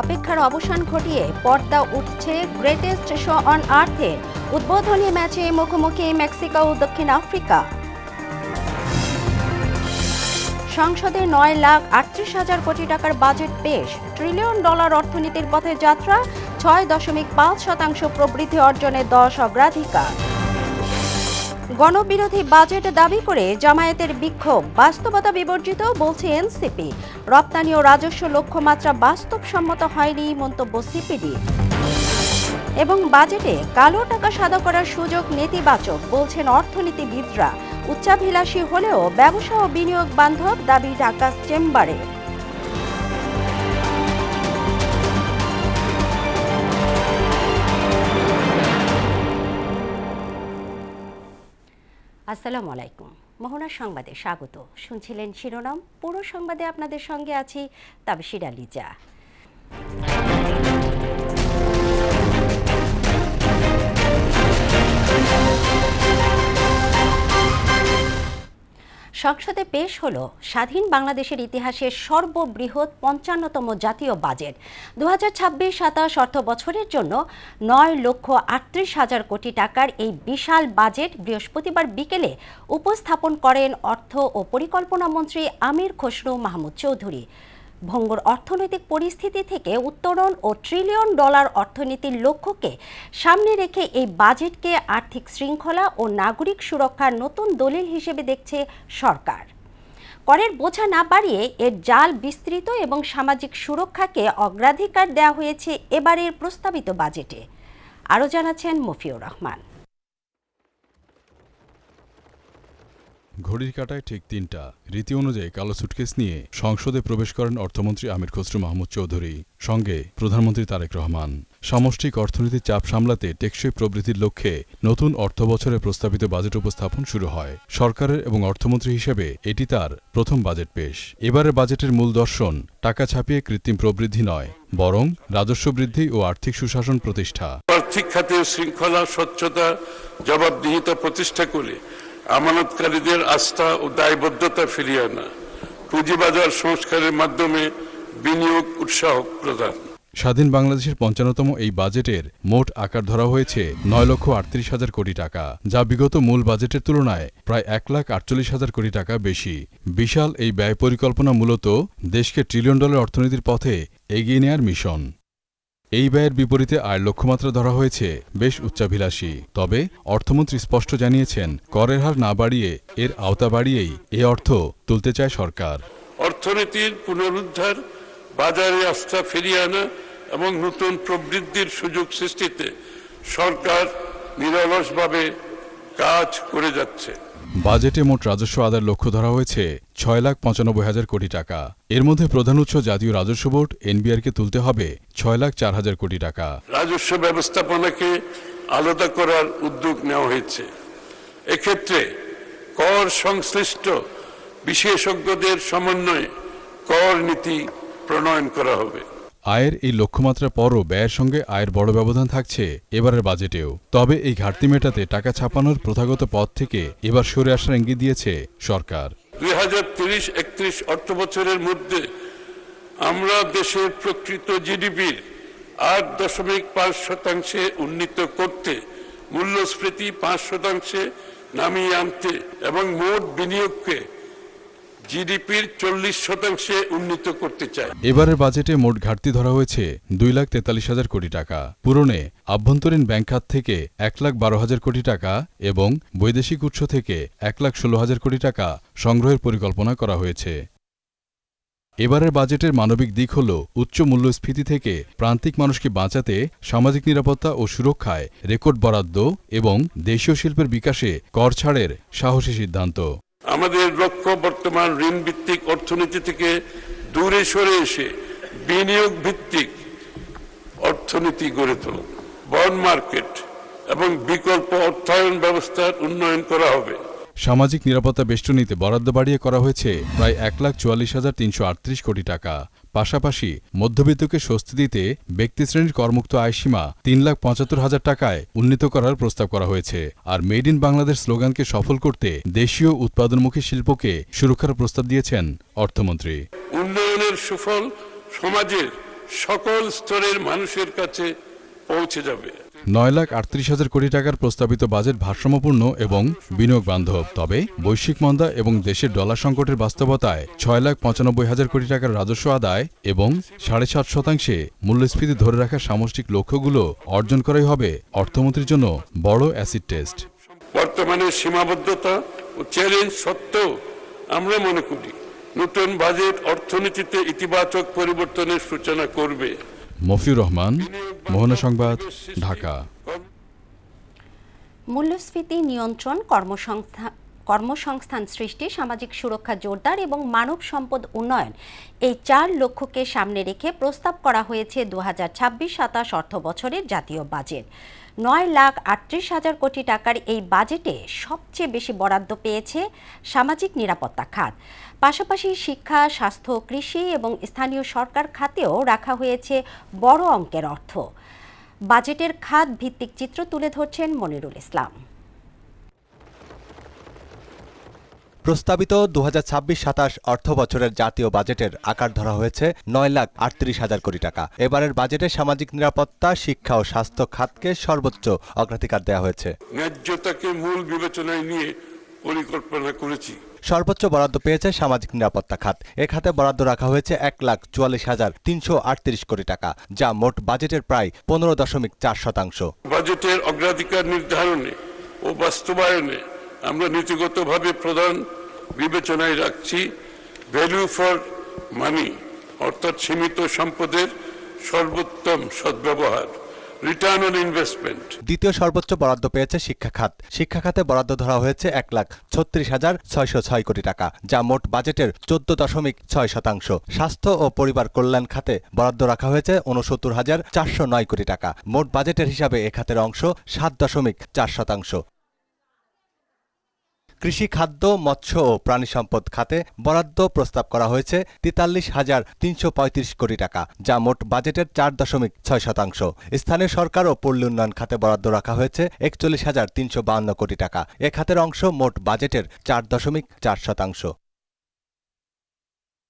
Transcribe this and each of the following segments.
অপেক্ষার অবসান ঘটিয়ে পর্দা উঠছে গ্রেটেস্ট শো অন আর্থের উদ্বোধনী ম্যাচে মুখোমুখি মেক্সিকো ও দক্ষিণ আফ্রিকা। সংসদে 9,38,000 কোটি টাকার বাজেট পেশ, $1 ট্রিলিয়ন অর্থনীতির পথে যাত্রা, 6.5% প্রবৃদ্ধি অর্জনে 10 অগ্রাধিকার। গণবিরোধী বাজেট দাবি করে জামায়াতের বিক্ষোভ, বাস্তবতা বিবর্জিত বলছে এনসিপি। রপ্তানি ও রাজস্ব লক্ষ্যমাত্রা বাস্তবসম্মত হয়নি মন্তব্য সিপিডি। এবং বাজেটে কালো টাকা সাদা করার সুযোগ নেতিবাচক বলছেন অর্থনীতিবিদরা। উচ্চাভিলাষী হলেও ব্যবসা ও বিনিয়োগ বান্ধব দাবি ঢাকা চেম্বারে। আসসালামু আলাইকুম। মোহনার সংবাদে স্বাগত। শুনছিলেন শিরোনাম, পুরো সংবাদে আপনাদের সঙ্গে আছি তাবশির আলিজা। সংসদে পেশ হলো স্বাধীন বাংলাদেশের ইতিহাসের সর্ববৃহৎ 55তম জাতীয় বাজেট। 2026-27 অর্থ বছরের জন্য 9,38,000 কোটি টাকার এই বিশাল বাজেট বৃহস্পতিবার বিকেলে উপস্থাপন করেন অর্থ ও পরিকল্পনা মন্ত্রী আমির খসরু মাহমুদ চৌধুরী। ভঙ্গুর অর্থনৈতিক পরিস্থিতি থেকে উত্তরণ ও $1 ট্রিলিয়ন অর্থনীতির লক্ষ্যকে সামনে রেখে এই বাজেটকে আর্থিক শৃঙ্খলা ও নাগরিক সুরক্ষার নতুন দলিল হিসেবে দেখছে সরকার। করের বোঝা না বাড়িয়ে এর জাল বিস্তৃত এবং সামাজিক সুরক্ষাকে অগ্রাধিকার দেওয়া হয়েছে এবারের প্রস্তাবিত বাজেটে। আরও জানাচ্ছেন মফিউর রহমান। ঘড়ির কাঁটায় ঠিক ৩টা। রীতি অনুযায়ী কালো সুটকেস নিয়ে সংসদে প্রবেশ করেন অর্থমন্ত্রী আমির খসরু মাহমুদ চৌধুরী, সঙ্গে প্রধানমন্ত্রী তারেক রহমান। সামষ্টিক অর্থনীতির চাপ সামলাতে টেকসই প্রবৃদ্ধির লক্ষ্যে নতুন অর্থবছরে প্রস্তাবিত বাজেট উপস্থাপন শুরু হয়। সরকারের এবং অর্থমন্ত্রী হিসেবে এটি তার প্রথম বাজেট পেশ। এবারের বাজেটের মূল দর্শন টাকা ছাপিয়ে কৃত্রিম প্রবৃদ্ধি নয়, বরং রাজস্ব বৃদ্ধি ও আর্থিক সুশাসন প্রতিষ্ঠা। আর্থিক খাতে শৃঙ্খলা, স্বচ্ছতা, জবাবদিহিতা প্রতিষ্ঠা করে আমানতকারীদের আস্থা ও দায়বদ্ধতা ফিরিয়ে আনা, পুঁজিবাজার সংস্কারের মাধ্যমে বিনিয়োগ উৎসাহ প্রদান। স্বাধীন বাংলাদেশের 55তম এই বাজেটের মোট আকার ধরা হয়েছে 9,38,000 কোটি টাকা, যা বিগত মূল বাজেটের তুলনায় প্রায় 1,48,000 কোটি টাকা বেশি। বিশাল এই ব্যয় পরিকল্পনা মূলত দেশকে $1 ট্রিলিয়ন অর্থনীতির পথে এগিয়ে নেয়ার মিশন। এই ব্যয়ের বিপরীতে আয়ের লক্ষ্যমাত্রা ধরা হয়েছে বেশ উচ্চাভিলাষী। তবে অর্থমন্ত্রী স্পষ্ট জানিয়েছেন, করের হার না বাড়িয়ে এর আওতা বাড়িয়েই এ অর্থ তুলতে চায় সরকার। অর্থনীতির পুনরুদ্ধার, বাজারে আস্থা ফিরিয়ে আনা এবং নতুন প্রবৃদ্ধির সুযোগ সৃষ্টিতে সরকার নিরলসভাবে কাজ করে যাচ্ছে। বাজেটে মোট রাজস্ব আদায়ের লক্ষ্য ধরা হয়েছে 6,95,000 কোটি টাকা। এর মধ্যে প্রধান উৎস জাতীয় রাজস্ব বোর্ড এনবিআরকে তুলতে হবে 6,04,000 কোটি টাকা। রাজস্ব ব্যবস্থাপনাকে আলাদা করার উদ্যোগ নেওয়া হয়েছে। এক্ষেত্রে কর সংশ্লিষ্ট বিশেষজ্ঞদের সমন্বয়ে কর নীতি প্রণয়ন করা হবে। আয়ের এই লক্ষ্যমাত্রার পরও ব্যয়ের সঙ্গে আয়ের বড় ব্যবধান থাকছে এবারের বাজেটেও। তবে এই ঘাটতি মেটাতে টাকা ছাপানোর প্রথাগত পথ থেকে এবার সরে আসার ইঙ্গিত দিয়েছে সরকার। 2030-31 অর্থবছরের মধ্যে আমরা দেশের প্রকৃত জিডিপির 8.5% উন্নীত করতে, মূল্যস্ফীতি 5% নামিয়ে আনতে এবং মোট বিনিয়োগকে জিডিপির 40% উন্নীত করতে চায়। এবারের বাজেটে মোট ঘাটতি ধরা হয়েছে 2,43,000 কোটি টাকা। পূরণে আভ্যন্তরীণ ব্যাংক খাত থেকে 1,12,000 কোটি টাকা এবং বৈদেশিক উৎস থেকে 1,16,000 কোটি টাকা সংগ্রহের পরিকল্পনা করা হয়েছে। এবারের বাজেটের মানবিক দিক হল উচ্চ মূল্যস্ফীতি থেকে প্রান্তিক মানুষকে বাঁচাতে সামাজিক নিরাপত্তা ও সুরক্ষায় রেকর্ড বরাদ্দ এবং দেশীয় শিল্পের বিকাশে কর ছাড়ের সাহসী সিদ্ধান্ত। আমাদের লক্ষ্য বর্তমান ঋণ ভিত্তিক অর্থনীতি থেকে দূরে সরে এসে বিনিয়োগ ভিত্তিক অর্থনীতি গড়ে তোলা। বন্ড মার্কেট এবং বিকল্প অর্থায়ন ব্যবস্থার উন্নয়ন করা হবে। সামাজিক নিরাপত্তা বেষ্টনীতে বরাদ্দ বাড়িয়ে করা হয়েছে প্রায় 1,44,338 কোটি টাকা। পাশাপাশি মধ্যবিত্তকে স্বস্তি দিতে ব্যক্তিশ্রেণীর করমুক্ত আয়সীমা 3,75,000 টাকায় উন্নীত করার প্রস্তাব করা হয়েছে। আর মেড ইন বাংলাদেশ স্লোগানকে সফল করতে দেশীয় উৎপাদনমুখী শিল্পকে সুরক্ষার প্রস্তাব দিয়েছেন অর্থমন্ত্রী। উন্নয়নের সুফল সমাজের সকল স্তরের মানুষের কাছে পৌঁছে যাবে। 9,38,000 কোটি টাকার প্রস্তাবিত বাজেট ভারসাম্যপূর্ণ এবং বিনিয়োগ বান্ধব। তবে বৈশ্বিক মন্দা এবং দেশের ডলার সংকটের বাস্তবতায় 6,95,000 কোটি টাকার রাজস্ব আদায় এবং 7.5% মূল্যস্ফীতি ধরে রাখার সামষ্টিক লক্ষ্যগুলো অর্জন করাই হবে অর্থমন্ত্রীর জন্য বড় অ্যাসিড টেস্ট। বর্তমানে সীমাবদ্ধতা ও চ্যালেঞ্জ সত্ত্বেও আমরা মনে করি নতুন বাজেট অর্থনীতিতে ইতিবাচক পরিবর্তনের সূচনা করবে। মফিউর রহমান, মোহনা সংবাদ, ঢাকা। মূল্যস্ফীতি নিয়ন্ত্রণ, কর্মসংস্থান সৃষ্টি, সামাজিক সুরক্ষা জোরদার এবং মানব সম্পদ উন্নয়ন, এই 4 লক্ষ্যকে সামনে রেখে প্রস্তাব করা হয়েছে 2026-27 অর্থ বছরের জাতীয় বাজেট। 9,38,000 কোটি টাকার এই বাজেটে সবচেয়ে বেশি বরাদ্দ পেয়েছে সামাজিক নিরাপত্তা খাত। পাশাপাশি শিক্ষা, স্বাস্থ্য, কৃষি এবং স্থানীয় সরকার খাতেও রাখা হয়েছে বড় অঙ্কের অর্থ। বাজেটের খাত ভিত্তিক চিত্র তুলে ধরছেন মনিরুল ইসলাম। প্রস্তাবিত 2026-27 অর্থ বছরের জাতীয় বাজেটের আকার ধরা হয়েছে 9,38,000 কোটি টাকা। এবারের বাজেটে সামাজিক নিরাপত্তা, শিক্ষা ও স্বাস্থ্য খাতকে সর্বোচ্চ অগ্রাধিকার দেওয়া হয়েছে। ন্যায্যতাকে মূল বিবেচনায় নিয়ে পরিকল্পনা করেছি। সর্বোচ্চ বরাদ্দ পেয়েছে সামাজিক নিরাপত্তা খাত। এ খাতে বরাদ্দ রাখা হয়েছে 1,44,338 কোটি টাকা, যা মোট বাজেটের প্রায় 15.4%। বাজেটের অগ্রাধিকার নির্ধারণে ও বাস্তবায়নে আমরা নীতিগতভাবে প্রধান বিবেচনায় রাখছি ভ্যালু ফর মানি, অর্থাৎ সীমিত সম্পদের সর্বোত্তম সদ্ব্যবহার, রিটার্ন অন ইনভেস্টমেন্ট। দ্বিতীয় সর্বোচ্চ বরাদ্দ পেয়েছে শিক্ষা খাত। শিক্ষা খাতে বরাদ্দ ধরা হয়েছে 1,36,606 কোটি টাকা, যা মোট বাজেটের 14.6%। স্বাস্থ্য ও পরিবার কল্যাণ খাতে বরাদ্দ রাখা হয়েছে 69,409 কোটি টাকা। মোট বাজেটের হিসাবে এ খাতের অংশ 7.4%। কৃষি, খাদ্য, মৎস্য ও প্রাণী সম্পদ খাতে বরাদ্দ প্রস্তাব করা হয়েছে 43,335 কোটি টাকা, যা মোট বাজেটের 4.6%। স্থানীয় সরকার ও পল্লী উন্নয়ন খাতে বরাদ্দ রাখা হয়েছে 41,352 কোটি টাকা। এ খাতের অংশ মোট বাজেটের 4.4%।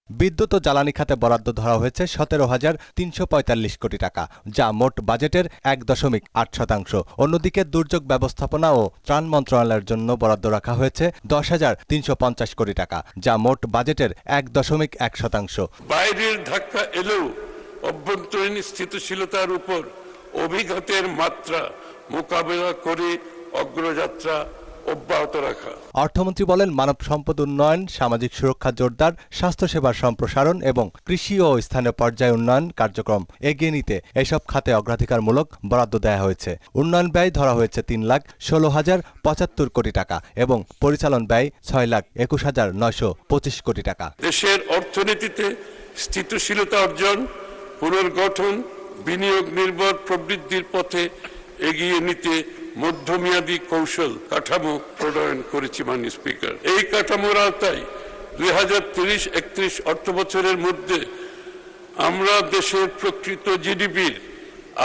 বিদ্যুৎ ও জ্বালানি খাতে বরাদ্দ ধরা হয়েছে 17,345 কোটি টাকা, যা মোট বাজেটের 1.8%। অন্যদিকে দুর্যোগ ব্যবস্থাপনা ও ত্রাণ মন্ত্রণালয়ের জন্য বরাদ্দ রাখা হয়েছে 10,350 কোটি টাকা, যা মোট বাজেটের 1.1%। বাইরের ধাক্কা এলেও অভ্যন্তরীণ স্থিতিশীলতার উপর অভিঘাতের মাত্রা মোকাবেলা করে অগ্রযাত্রা অব্যাহত রাখা। অর্থমন্ত্রী বলেন, মানব সম্পদ উন্নয়ন, সামাজিক সুরক্ষা জোরদার, স্বাস্থ্যসেবার সম্প্রসারণ এবং কৃষি ও স্থানীয় পর্যায়ে উন্নয়ন কার্যক্রম এগিয়ে নিতে এসব খাতে অগ্রাধিকারমূলক বরাদ্দ দেওয়া হয়েছে। উন্নয়ন ব্যয় ধরা হয়েছে 3,16,075 কোটি টাকা এবং পরিচালন ব্যয় 6,21,925 কোটি টাকা। দেশের অর্থনীতিতে স্থিতিশীলতা অর্জন, পুনর্গঠন, বিনিয়োগ নির্ভর প্রবৃদ্ধির পথে এগিয়ে নিতে মধ্যমেয়াদী কৌশল কাঠামো প্রণয়ন করেছি মাননীয় স্পিকার। এই কাঠামোর আওতায় 2030-31 অর্থ বছরের মধ্যে আমরা দেশের প্রকৃত জিডিপির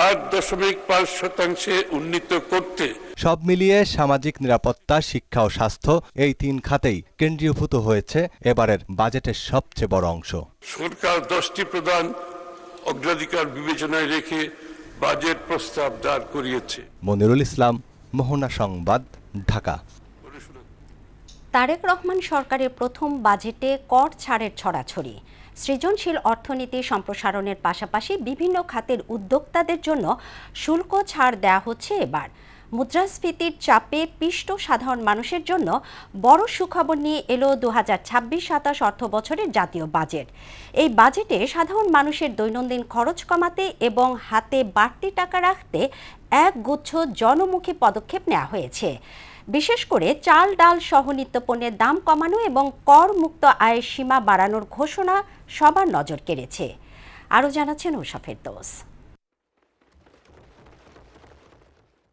8.5% উন্নীত করতে। সব মিলিয়ে সামাজিক নিরাপত্তা, শিক্ষা ও স্বাস্থ্য, এই 3 খাতেই কেন্দ্রীভূত হয়েছে এবারের বাজেটের সবচেয়ে বড় অংশ। সরকার 10টি প্রধান অগ্রাধিকার বিবেচনায় রেখে বাজেট প্রস্তাব দাঁড় করিয়েছে। মনিরুল ইসলাম, মোহনা সংবাদ, ঢাকা। তারেক রহমান সরকারের প্রথম বাজেটে কর ছাড়ের ছড়াছড়ি। সৃজনশীল অর্থনীতি সম্প্রসারণের পাশাপাশি বিভিন্ন খাতের উদ্যোক্তাদের জন্য শুল্ক ছাড় দেওয়া হচ্ছে এবার। মুদ্রাস্ফীতির চাপে পিষ্ট সাধারণ মানুষের জন্য বড় সুখবর নিয়ে এলো 2026-27 অর্থ বছরের জাতীয় বাজেট। এই বাজেটে সাধারণ মানুষের দৈনন্দিন খরচ কমাতে এবং হাতে বাড়তি টাকা রাখতে একগুচ্ছ জনমুখী পদক্ষেপ নেওয়া হয়েছে। বিশেষ করে চাল, ডাল সহ নিত্যপণ্যের দাম কমানো এবং কর মুক্ত আয়ের সীমা বাড়ানোর ঘোষণা সবার নজর কেড়েছে। আরও জানাচ্ছেন উষা ফেরদৌস।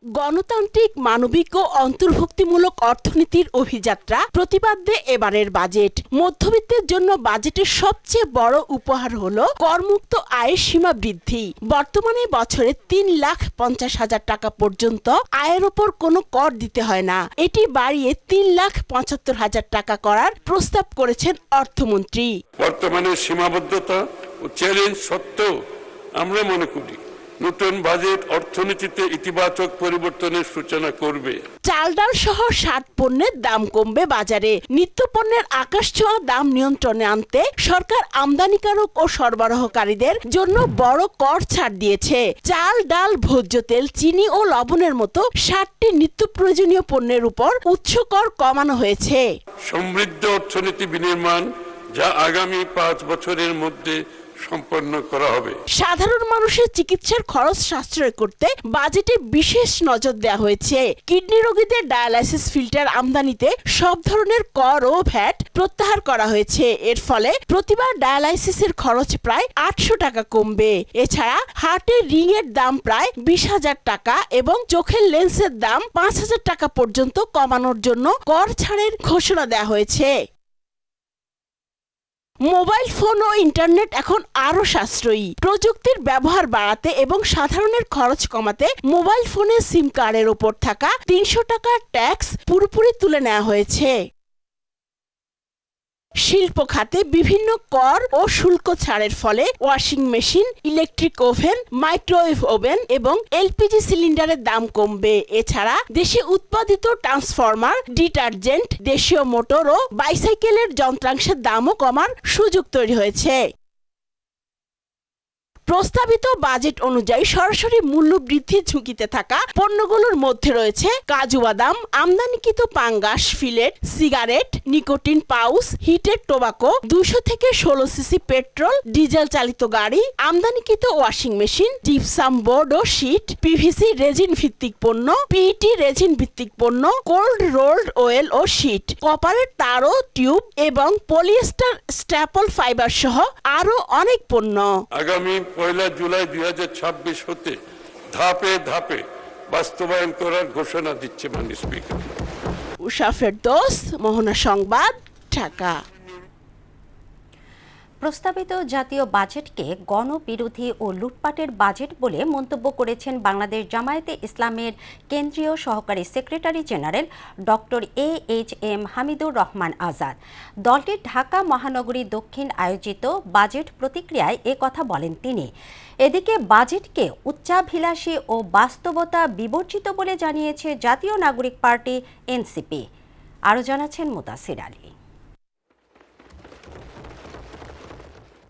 গণতান্ত্রিক, মানবিক ও অন্তর্ভুক্তিমূলক অর্থনীতির অভিযাত্রা প্রতিপাদ্যে এবারের বাজেট। মধ্যবিত্তের জন্য বাজেটের সবচেয়ে বড় উপহার হলো করমুক্ত আয়ের সীমা বৃদ্ধি। বর্তমানে বছরে 3,50,000 টাকা পর্যন্ত আয়ের ওপর কোনো কর দিতে হয় না। এটি বাড়িয়ে 3,75,000 টাকা করার প্রস্তাব করেছেন অর্থমন্ত্রী। বর্তমানে সীমাবদ্ধতা ও চ্যালেঞ্জ সত্ত্বেও আমরা মনে করি নতুন বাজেট অর্থনীতিতে ইতিবাচক পরিবর্তনের সূচনা করবে। চাল ডাল সহ 60 পণ্যের দাম কমবে বাজারে। নিত্য পণ্যের আকাশছোঁয়া দাম নিয়ন্ত্রণে আনতে সরকার আমদানিকারক ও সরবরাহকারীদের জন্য বড় কর ছাড় দিয়েছে। চাল ডাল ভোজ্য তেল চিনি ও লবণের মতো 60টি নিত্য প্রয়োজনীয় পণ্যের উপর উচ্চ কর কমানো হয়েছে। সমৃদ্ধ অর্থনীতি বিনির্মাণ যা আগামী 5 বছরের মধ্যে সম্পন্ন করা হবে। সাধারণ মানুষের চিকিৎসার খরচ সাশ্রয় করতে বাজেটে বিশেষ নজর দেওয়া হয়েছে। কিডনি রোগীদের ডায়ালাইসিস ফিল্টার আমদানিতে সব ধরনের কর ও ভ্যাট প্রত্যাহার করা হয়েছে। এর ফলে প্রতিবার ডায়ালাইসিসের খরচ প্রায় 800 টাকা কমবে। এছাড়া হার্টের রিং এর দাম প্রায় 20,000 টাকা এবং চোখের লেন্সের দাম 5,000 টাকা পর্যন্ত কমানোর জন্য কর ছাড়ের ঘোষণা দেওয়া হয়েছে। মোবাইল ফোন ও ইন্টারনেট এখন আরো সাশ্রয়ী। প্রযুক্তির ব্যবহার বাড়াতে এবং সাধারণের খরচ কমাতে মোবাইল ফোনের সিম কার্ডের ওপর থাকা 300 টাকার ট্যাক্স পুরোপুরি তুলে নেওয়া হয়েছে। শিল্প খাতে বিভিন্ন কর ও শুল্ক ছাড়ের ফলে washing machine, electric oven, microwave oven এবং এলপিজি সিলিন্ডারের দাম কমবে। এছাড়া দেশে উৎপাদিত ট্রান্সফরমার, ডিটারজেন্ট, দেশীয় মোটর ও বাইসাইকেলের যন্ত্রাংশের দামও কমার সুযোগ তৈরি হয়েছে। প্রস্তাবিত বাজেট অনুযায়ী সরাসরি মূল্য বৃদ্ধির ঝুঁকিতে থাকা পণ্যগুলোর মধ্যে রয়েছে কাজু বাদাম, আমদানিকৃত পাঙ্গাস, fillet, cigarette, nicotine pouch, heated tobacco, 200 থেকে 16 সিসি পেট্রোল, ডিজেল চালিত গাড়ি, আমদানিকৃত ওয়াশিং মেশিন, জিপসাম বোর্ড ও শীট, পিভিসি রেজিন ভিত্তিক পণ্য, পিইটি রেজিন ভিত্তিক পণ্য, কোল্ড রোলড ওয়েল ও শীট, কপারের তার ও টিউব এবং পলিয়েস্টার স্ট্যাপল ফাইবার সহ আরো অনেক পণ্য। আগামী 1 জুলাই 2026 হতে ধাপে ধাপে বাস্তবায়ন করার ঘোষণা দিচ্ছে মাননীয় স্পিকার। উষা ফেরদৌস, মোহনা সংবাদ, ঢাকা। প্রস্তাবিত জাতীয় বাজেটকে গণবিরোধী ও লুটপাটের বাজেট বলে মন্তব্য করেছেন বাংলাদেশ জামায়াতে ইসলামের কেন্দ্রীয় সহকারী secretary general doctor AHM Hamidur Rahman Azad. দলটির ঢাকা মহানগরী দক্ষিণ আয়োজিত বাজেট প্রতিক্রিয়ায় এ কথা বলেন তিনি। এদিকে বাজেটকে উচ্চাভিলাষী ও বাস্তবতা বিবর্জিত বলে জানিয়েছে জাতীয় নাগরিক পার্টি NCP। আরও জানাচ্ছেন মুতাসির আলী।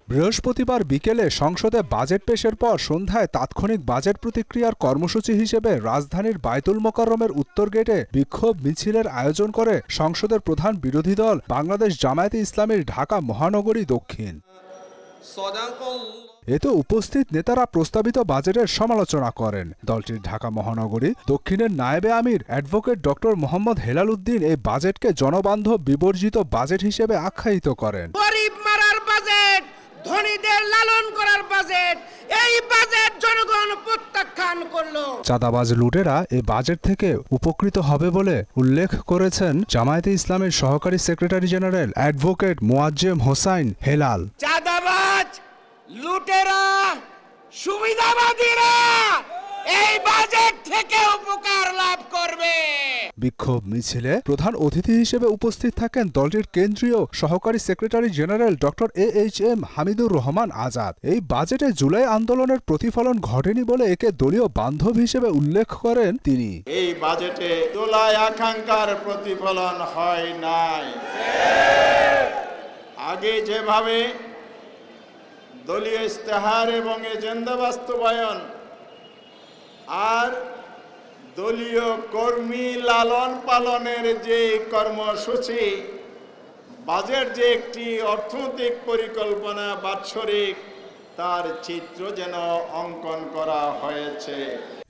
বৃহস্পতিবার বিকেলে সংসদে বাজেট পেশের পর সন্ধ্যায় তাৎক্ষণিক বাজেট প্রতিক্রিয়ার কর্মসূচি হিসেবে রাজধানীর বায়তুল মোকাররমের উত্তর গেটে বিক্ষোভ মিছিলের আয়োজন করে সংসদের প্রধান বিরোধী দল বাংলাদেশ জামায়াতে ইসলামীর ঢাকা মহানগরী দক্ষিণ। এতে উপস্থিত নেতারা প্রস্তাবিত বাজেটের সমালোচনা করেন। দলটির ঢাকা মহানগরী দক্ষিণের নায়েবে আমির অ্যাডভোকেট ডক্টর মোহাম্মদ হেলাল উদ্দিন এই বাজেটকে জনবান্ধব বিবর্জিত বাজেট হিসেবে আখ্যায়িত করেন। ধনীদের লালন করার বাজেট, এই বাজেট জনগণ প্রত্যাখ্যান করলো। চাঁদাবাজ লুটেরা এই বাজেট থেকে উপকৃত হবে বলে উল্লেখ করেছেন জামায়াতে ইসলামের সহকারী secretary general advocate Moazzem Hossain Helal. চাঁদাবাজ লুটেরা, সুবিধাবাদীরা এই বাজেট থেকে উপকার লাভ করবে। বিক্ষোভ মিছিলে প্রধান অতিথি হিসেবে উপস্থিত থাকেন দলটির কেন্দ্রীয় সহকারী secretary general doctor AHM Hamidur Rahman Azad. এই বাজেটে জুলাই আন্দোলনের প্রতিফলন ঘটেনি বলে একে দলীয় বান্ধব হিসেবে উল্লেখ করেন তিনি। এই বাজেটে জুলাই আকাঙ্ক্ষার প্রতিফলন হয় নাই। আগে যেভাবে দলীয় ইস্তেহার এবং এজেন্ডা বাস্তবায়ন আর দলীয় কর্মী লালন পালনের যে কর্মসূচি, বাজেট যে একটি অর্থনৈতিক পরিকল্পনা বাৎসরিক, তার চিত্র যেন অঙ্কন করা হয়েছে।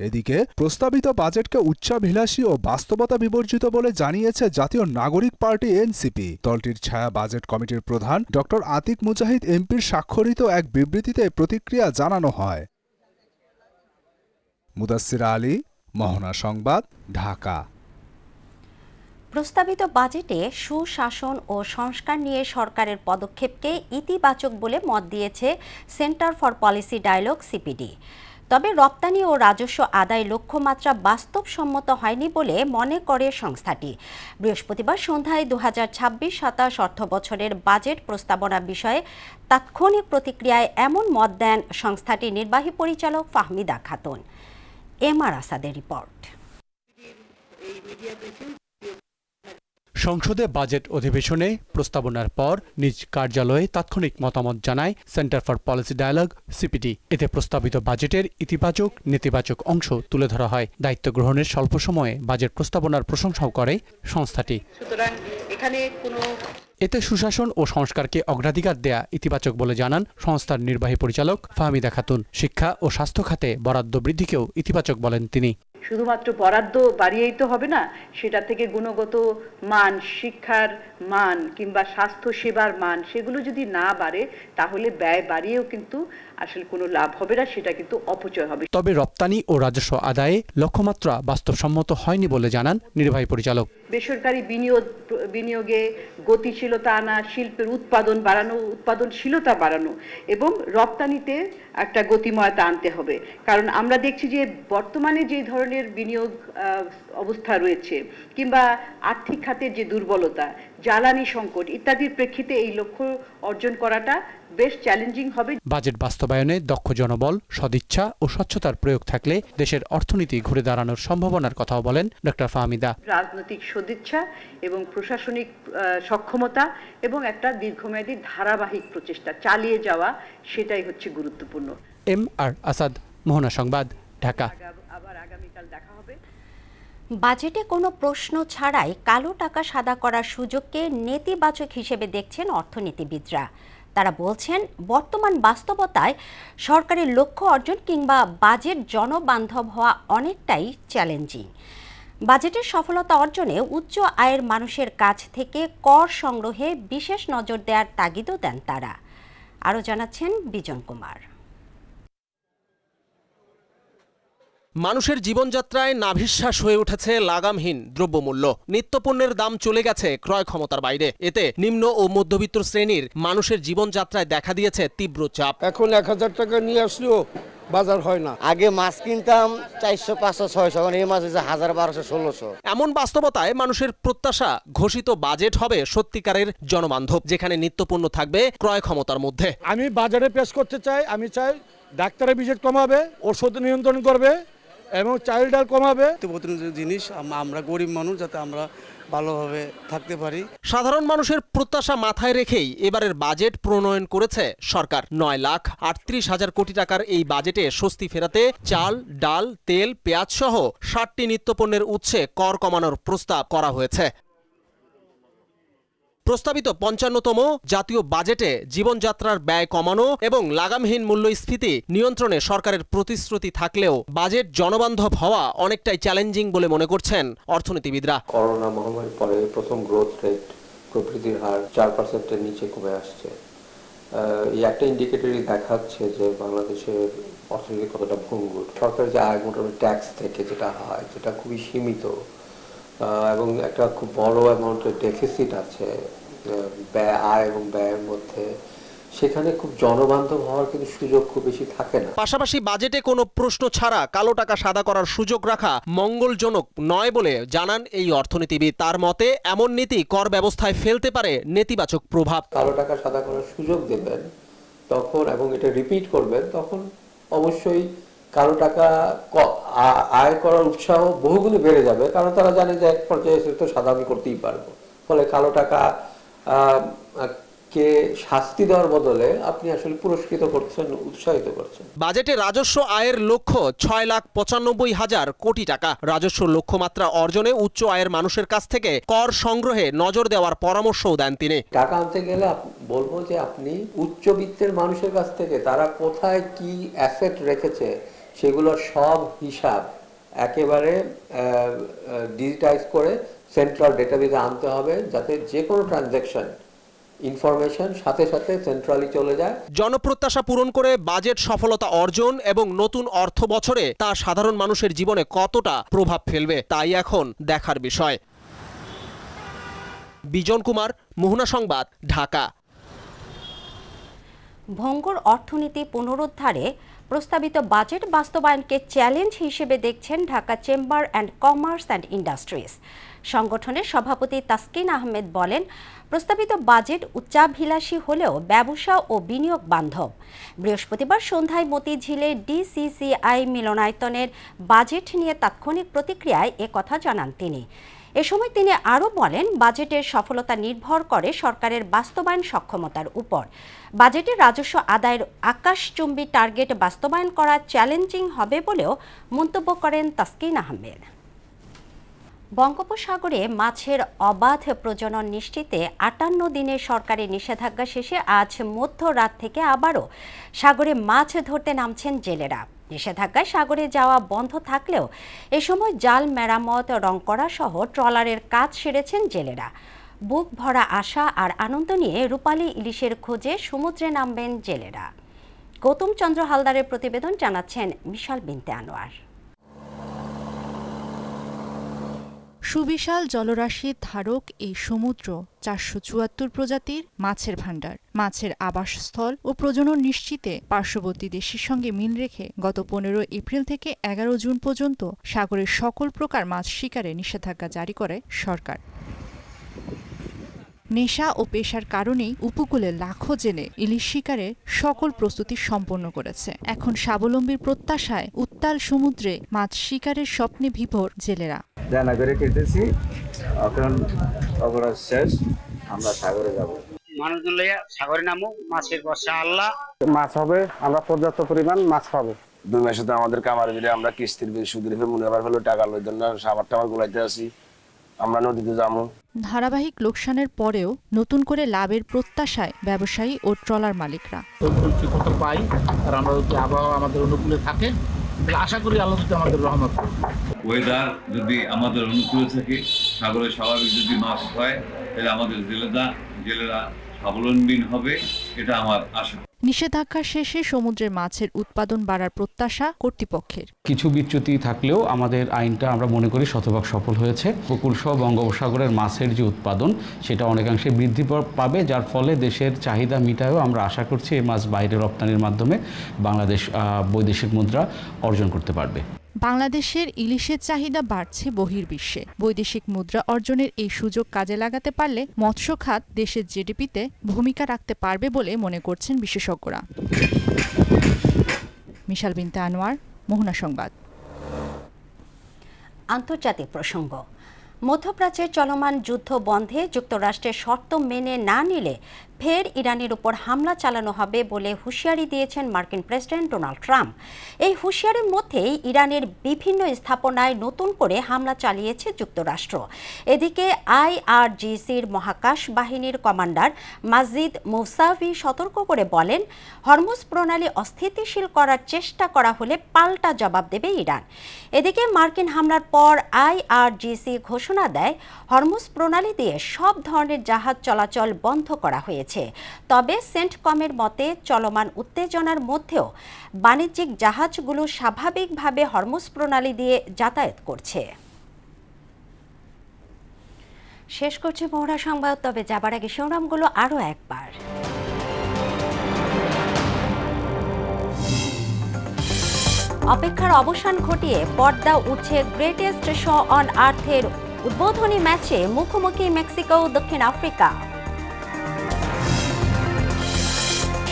এদিকে প্রস্তাবিত বাজেটকে উচ্চাভিলাষী ও বাস্তবতা বিবর্জিত বলে জানিয়েছে জাতীয় নাগরিক পার্টি NCP। দলটির ছায়া বাজেট কমিটির প্রধান ডক্টর আতিক মুজাহিদ এমপির স্বাক্ষরিত এক বিবৃতিতে প্রতিক্রিয়া জানানো হয়। মুদাসসির আলী, মোহনা সংবাদ, ঢাকা। প্রস্তাবিত বাজেটে সুশাসন ও সংস্কার নিয়ে সরকারের পদক্ষেপকে ইতিবাচক বলে মত দিয়েছে centre for policy dialogue CPD। তবে রপ্তানি ও রাজস্ব আদায় লক্ষ্যমাত্রা বাস্তবসম্মত হয়নি বলে মনে করে সংস্থাটি। বৃহস্পতিবার সন্ধ্যায় 2026-27 অর্থবছরের বাজেট প্রস্তাবনা বিষয়ে তাৎক্ষণিক প্রতিক্রিয়ায় এমন মত দেন সংস্থাটির নির্বাহী পরিচালক ফাহমিদা খাতুন। এমআর আসাদের রিপোর্ট। সংসদে বাজেট অধিবেশনে প্রস্তাবনার পর নিজ কার্যালয়ে তাৎক্ষণিক মতামত জানায় centre for policy dialogue CPD. এতে প্রস্তাবিত বাজেটের ইতিবাচক নেতিবাচক অংশ তুলে ধরা হয়। দায়িত্ব গ্রহণের স্বল্প সময়ে বাজেট প্রস্তাবনার প্রশংসাও করে সংস্থাটি। সুতরাং এখানে কোনো এতে সুশাসন ও সংস্কারকে অগ্রাধিকার দেয়া ইতিবাচক বলে জানান সংস্থার নির্বাহী পরিচালক ফাহমিদা খাতুন। শিক্ষা ও স্বাস্থ্য খাতে বরাদ্দ বৃদ্ধিকেও ইতিবাচক বলেন তিনি। শুধুমাত্র বরাদ্দ বাড়িয়েই তো হবে না, সেটা থেকে গুণগত মান, শিক্ষার মান কিংবা স্বাস্থ্য সেবার মান সেগুলো যদি না বাড়ে তাহলে ব্যয় বাড়িয়েও কিন্তু আসলে কোনো লাভ হবে না, সেটা কিন্তু অপচয় হবে। তবে রপ্তানি ও রাজস্ব আদায়ে লক্ষ্যমাত্রা বাস্তবসম্মত হয়নি বলে জানান নির্বাহী পরিচালক। বেসরকারি বিনিয়োগে গতিশীলতা আনা, শিল্পের উৎপাদন বাড়ানো, উৎপাদনশীলতা বাড়ানো এবং রপ্তানিতে একটা গতিময়তা আনতে হবে। কারণ আমরা দেখছি যে বর্তমানে যে ধরনের বিনিয়োগ অবস্থা রয়েছে কিংবা আর্থিক খাতের যে দুর্বলতা, জ্বালানি সংকট ইত্যাদির প্রেক্ষিতে এই লক্ষ্য অর্জন করাটা বেশ চ্যালেঞ্জিং হবে। বাজেট বাস্তবায়নে দক্ষ জনবল, সদিচ্ছা ও স্বচ্ছতার প্রয়োগ থাকলে দেশের অর্থনীতি ঘুরে দাঁড়ানোর সম্ভাবনার কথাও বলেন ডক্টর ফাহমিদা। রাজনৈতিক সদিচ্ছা এবং প্রশাসনিক সক্ষমতা এবং একটা দীর্ঘমেয়াদী ধারাবাহিক প্রচেষ্টা চালিয়ে যাওয়া, সেটাই হচ্ছে গুরুত্বপূর্ণ। এমআর আসাদ, মোহনা সংবাদ, ঢাকা। আবার আগামীকাল দেখা হবে। বাজেটে কোনো প্রশ্ন ছাড়াই কালো টাকা সাদা করার সুযোগকে নেতিবাচক হিসেবে দেখছেন অর্থনীতিবিদরা। তারা বলছেন, বর্তমান বাস্তবতায় সরকারের লক্ষ্য অর্জন কিংবা বাজেট জনবান্ধব হওয়া অনেকটাই চ্যালেঞ্জিং। বাজেটের সফলতা অর্জনে উচ্চ আয়ের মানুষের কাছ থেকে কর সংগ্রহে বিশেষ নজর দেওয়ার তাগিদও দেন তারা। আরও জানাচ্ছেন বিজন কুমার। মানুষের জীবনযাত্রায় নাভিশ্বাস হয়ে উঠেছে লাগামহীন দ্রব্যমূল্য। নিত্যপণ্যের দাম চলে গেছে ক্রয় ক্ষমতার বাইরে। এতে নিম্ন ও মধ্যবিত্ত শ্রেণীর মানুষের জীবনযাত্রায় দেখা দিয়েছে তীব্র চাপ। এখন 1000 টাকা নিয়ে আসলেও বাজার হয় না। আগে মাছ কিনতাম 400, 500, 600, এখন এই মাছ হচ্ছে 1000, 1200, 1600। এমন বাস্তবতায় মানুষের প্রত্যাশা ঘোষিত বাজেট হবে সত্যিকারের জনবান্ধব, যেখানে নিত্যপণ্য থাকবে ক্রয় ক্ষমতার মধ্যে। আমি বাজারে পেশ করতে চাই, আমি চাই ডাক্তারের ভিজিট কমাবে, ওষুধ নিয়ন্ত্রণ করবে এবং চাইল্ড ডাল কমাবে। জিনিস আমরা গরিব মানুষ যাতে আমরা ভালোভাবে থাকতে পারি। সাধারণ মানুষের প্রত্যাশা মাথায় রেখেই এবারের বাজেট প্রণয়ন করেছে সরকার। 9,38,000 কোটি টাকার এই বাজেটে স্বস্তি ফেরাতে চাল, ডাল, তেল, পেঁয়াজ সহ 60টি নিত্যপণ্যের উৎসে কর কমানোর প্রস্তাব করা হয়েছে। প্রস্তাবিত 55তম জাতীয় বাজেটে জীবনযাত্রার ব্যয় কমানো এবং লাগামহীন মূল্যস্ফীতি নিয়ন্ত্রণে সরকারের প্রতিশ্রুতি থাকলেও বাজেট জনবান্ধব হওয়া অনেকটাই চ্যালেঞ্জিং বলে মনে করছেন অর্থনীতিবিদরা। করোনা মহামারীর পরে প্রথম গ্রোথ রেট, প্রবৃদ্ধির হার 4%-এর নিচে কমে আসছে। এই একটা ইন্ডিকেটরই দেখাচ্ছে যে বাংলাদেশের অর্থনীতি কতটা ভঙ্গুর। সরকারের যে আয় মোটামুটি ট্যাক্স থেকে যেটা হয়, যেটা খুবই সীমিত এবং একটা খুব বড় অ্যামাউন্টের ডেফিসিট আছে আয় এবং ব্যয়ের মধ্যে, সেখানে খুব জনবান্ধব হওয়ার কিন্তু সুযোগ খুব বেশি থাকে না। পাশাপাশি বাজেটে কোনো প্রশ্ন ছাড়া কালো টাকা সাদা করার সুযোগ রাখা মঙ্গলজনক নয় বলে জানান এই অর্থনীতিবিদ। তার মতে এমন নীতি কর ব্যবস্থায় ফেলতে পারে নেতিবাচক প্রভাব। কালো টাকা সাদা করার সুযোগ দেবেন তখন এবং এটা রিপিট করবেন, তখন অবশ্যই কালো টাকা আয় করার উৎসাহ বহুগুণে বেড়ে যাবে, কারণ তারা জানে যে এক পর্যায়ে এসে তো সাদা আমি করতেই পারবো। ফলে কালো টাকা কে শাস্তি দেওয়ার বদলে আপনি আসলে পুরস্কৃত করছেন, উৎসাহিত করছেন। বাজেটে রাজস্ব আয়ের লক্ষ্য 6,95,000 কোটি টাকা। রাজস্ব লক্ষ্যমাত্রা অর্জনে উচ্চ আয়ের মানুষের কাছ থেকে কর সংগ্রহে নজর দেওয়ার পরামর্শও দেন তিনি। টাকা আনতে গেলে বলবো যে আপনি উচ্চবিত্তের মানুষের কাছ থেকে তারা কোথায় কি অ্যাসেট রেখেছে সেগুলোর সব হিসাব একেবারে ডিজিটাইজ করে সেন্ট্রাল ডেটাবেজে আনতে হবে, যাতে যে কোনো ট্রানজ্যাকশন ইনফরমেশন সাথে সাথে সেন্ট্রালি চলে যায়। জনপ্রত্যাশা পূরণ করে বাজেট সফলতা অর্জন এবং নতুন অর্থ বছরে তা সাধারণ মানুষের জীবনে কতটা প্রভাব ফেলবে তাই এখন দেখার বিষয়। বিজন কুমার, মোহনা সংবাদ, ঢাকা। ভঙ্গুর অর্থনীতি পুনরুদ্ধারে প্রস্তাবিত বাজেট বাস্তবায়নকে চ্যালেঞ্জ হিসেবে দেখছেন Dhaka chamber and commerce and industries. সংগঠনের সভাপতি তাসকিন আহমেদ বলেন, প্রস্তাবিত বাজেট উচ্চাভিলাষী হলেও ব্যবসা ও বিনিয়োগ বান্ধব। বৃহস্পতিবার সন্ধ্যায় মতিঝিলে ডিসিসিআই মিলনায়তনের বাজেট নিয়ে তাৎক্ষণিক প্রতিক্রিয়ায় একথা জানান তিনি। এ সময় তিনি আরও বলেন, বাজেটের সফলতা নির্ভর করে সরকারের বাস্তবায়ন সক্ষমতার উপর। বাজেটের রাজস্ব আদায়ের আকাশচুম্বী টার্গেট বাস্তবায়ন করা চ্যালেঞ্জিং হবে বলেও মন্তব্য করেন তাসকিন আহমেদ। বঙ্গোপসাগরে মাছের অবাধ প্রজনন নিশ্চিতে ৫৮ দিনের সরকারি নিষেধাজ্ঞা শেষে আজ মধ্যরাত থেকে আবারও সাগরে মাছ ধরতে নামছেন জেলেরা। নিষেধাজ্ঞায় সাগরে যাওয়া বন্ধ থাকলেও এ সময় জাল মেরামত, রং করা সহ ট্রলারের কাজ সেরেছেন জেলেরা। বুক ভরা আশা আর আনন্দ নিয়ে রূপালী ইলিশের খোঁজে সমুদ্রে নামবেন জেলেরা। গৌতম চন্দ্র হালদারের প্রতিবেদন, জানাচ্ছেন মিশাল বিনতে আনোয়ার। সুবিশাল জলরাশির ধারক এই সমুদ্র ৪৭৪ প্রজাতির মাছের ভাণ্ডার, মাছের আবাসস্থল ও প্রজনন নিশ্চিতে পার্শ্ববর্তী দেশের সঙ্গে মিল রেখে গত ১৫ এপ্রিল থেকে ১১ জুন পর্যন্ত সাগরের সকল প্রকার মাছ শিকারে নিষেধাজ্ঞা জারি করে সরকার। নেশা ও পেশার কারণেই উপকূলে লাখো জেলে ইলিশ শিকারের সকল প্রস্তুতি সম্পন্ন করেছে। এখন স্বাবলম্বীর প্রত্যাশায় উত্তাল সমুদ্রে মাছ শিকারের স্বপ্নে বিভোর জেলেরা। জানা করে খেতেছি, এখন অপরাধ শেষ, আমরা সাগরে যাব। মানুষজন লইয়া সাগরে নামো, মাছের বর্ষা আল্লাহ মাছ হবে, আমরা পর্যাপ্ত পরিমাণ মাছ পাবো। 2 মাসে তো আমাদের কামার দিলে আমরা কিস্তির সুদের মনে আবার হলো টাকা লই দেন না, সাবার টাবার গুলাইতে আসি, আমরা নদীতে যাবো। ধারাবাহিক লোকসানের পরেও নতুন করে লাভের প্রত্যাশায় ব্যবসায়ী ও ট্রলার মালিকরা। পাই আর আমরা যদি আবহাওয়া আমাদের অনুকূলে থাকে, আশা করি আল্লাহ আমাদের রহমত করবে। ওয়েদার যদি আমাদের অনুকূলে থাকে, সাগরে স্বাভাবিক যদি মাছ হয়, তাহলে আমাদের জেলেরা স্বাবলম্বী হবে, এটা আমার আশা। নিষেধাজ্ঞা শেষে সমুদ্রের মাছের উৎপাদন বাড়ার প্রত্যাশা কর্তৃপক্ষের। কিছু বিচ্যুতি থাকলেও আমাদের আইনটা আমরা মনে করি শতভাগ সফল হয়েছে। উপকূলসহ বঙ্গোপসাগরের মাছের যে উৎপাদন, সেটা অনেকাংশে বৃদ্ধি পাবে, যার ফলে দেশের চাহিদা মিটায়ও আমরা আশা করছি এই মাছ বাইরে রপ্তানির মাধ্যমে বাংলাদেশ বৈদেশিক মুদ্রা অর্জন করতে পারবে। বাংলাদেশের ইলিশের চাহিদা বাড়ছে বহির্বিশ্বে। বৈদেশিক মুদ্রা অর্জনের এই সুযোগ কাজে লাগাতে পারলে মৎস্য খাত দেশের জিডিপিতে ভূমিকা রাখতে পারবে বলে মনে করছেন বিশেষজ্ঞরা। মিশাল বিনতে আনোয়ার, মোহনা সংবাদ। আন্তর্জাতিক প্রসঙ্গ। মধ্যপ্রাচ্যের চলমান যুদ্ধ বন্ধে যুক্তরাষ্ট্রের শর্ত মেনে না নিলে ফের ইরানের উপর হামলা চালানো হবে বলে হুঁশিয়ারি দিয়েছেন মার্কিন প্রেসিডেন্ট ডোনাল্ড ট্রাম্প। এই হুঁশিয়ারির মধ্যেই ইরানের বিভিন্ন স্থাপনায় নতুন করে হামলা চালিয়েছে যুক্তরাষ্ট্র। এদিকে আইআরজিসির মহাকাশ বাহিনীর কমান্ডার মাজিদ মুসাভি সতর্ক করে বলেন, হরমুজ প্রণালী অস্থিতিশীল করার চেষ্টা করা হলে পাল্টা জবাব দেবে ইরান। এদিকে মার্কিন হামলার পর আইআরজিসি ঘোষণা দেয়, হরমুজ প্রণালী দিয়ে সব ধরনের জাহাজ চলাচল বন্ধ করা হয়েছে। তবে সেন্টকমের মতে চলমান উত্তেজনার মধ্যেও বাণিজ্যিক জাহাজগুলো স্বাভাবিকভাবে হরমুজ প্রণালী দিয়ে যাতায়াত করছে। শেষ করছে মোহনা সংবাদ, তবে যাবার আগে শিরোনামগুলো আরও একবার। অপেক্ষার অবসান ঘটিয়ে পর্দা উঠছে গ্রেটেস্ট শো অন আর্থের উদ্বোধনী ম্যাচে মুখোমুখি মেক্সিকো ও দক্ষিণ আফ্রিকা।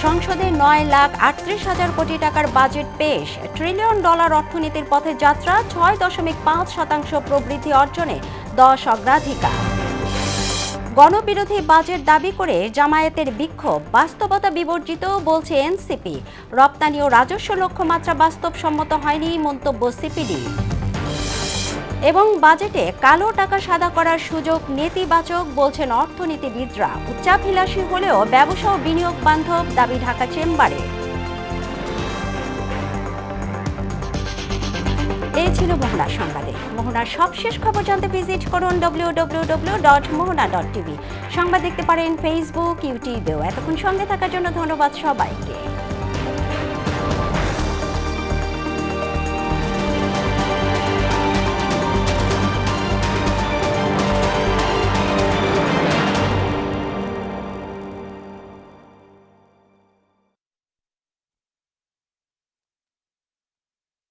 সংসদে ৯,৩৮,০০০ কোটি টাকার বাজেট পেশ, $1 ট্রিলিয়ন অর্থনীতির পথে যাত্রা, ৬.৫% প্রবৃদ্ধি অর্জনে 10 অগ্রাধিকার। গণবিরোধী বাজেট দাবি করে জামায়াতের বিক্ষোভ, বাস্তবতা বিবর্জিত বলছে এনসিপি। রপ্তানি ও রাজস্ব লক্ষ্যমাত্রা বাস্তবসম্মত হয়নি, মন্তব্য সিপিডি। এবং বাজেটে কালো টাকা সাদা করার সুযোগ নেতিবাচক বলছেন অর্থনীতিবিদরা। উচ্চাভিলাষী হলেও ব্যবসা ও বিনিয়োগ বান্ধব দাবি ঢাকা চেম্বারে। এই ছিল মোহনা সংবাদে। মোহনার সবশেষ খবর জানতে ভিজিট করুন www.mohona.tv। সংবাদ দেখতে পারেন ফেসবুক, ইউটিউবেও। এতক্ষণ সঙ্গে থাকার জন্য ধন্যবাদ সবাইকে।